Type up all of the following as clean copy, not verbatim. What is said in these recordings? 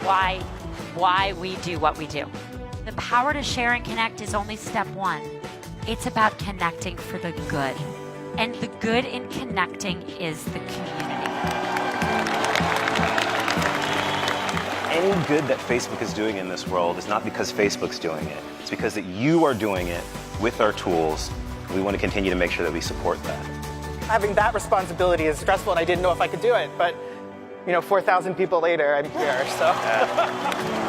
our why we do what we do. The power to share and connect is only step one. It's about connecting for the good. And the good in connecting is the community. Any good that Facebook is doing in this world is not because Facebook's doing it. It's because that you are doing it with our tools. We want to continue to make sure that we support that. Having that responsibility is stressful, and I didn't know if I could do it. But, 4,000 people later, I'm here, so. Yeah.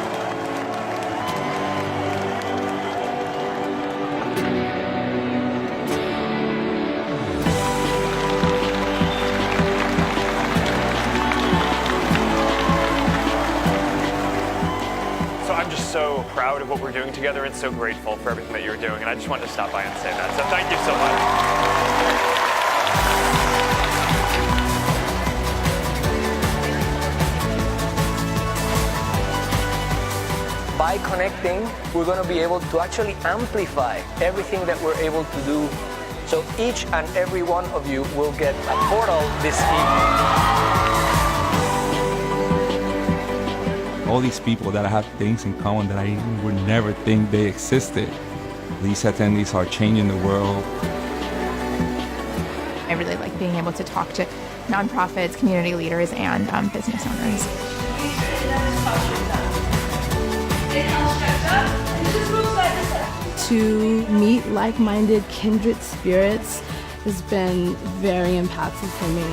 I'm just so proud of what we're doing together and so grateful for everything that you're doing, and I just wanted to stop by and say that. So thank you so much. By connecting, we're going to be able to actually amplify everything that we're able to do. So each and every one of you will get a portal this evening. All these people that I have things in common that I would never think they existed. These attendees are changing the world. I really like being able to talk to nonprofits, community leaders, and business owners. To meet like-minded kindred spirits has been very impactful for me.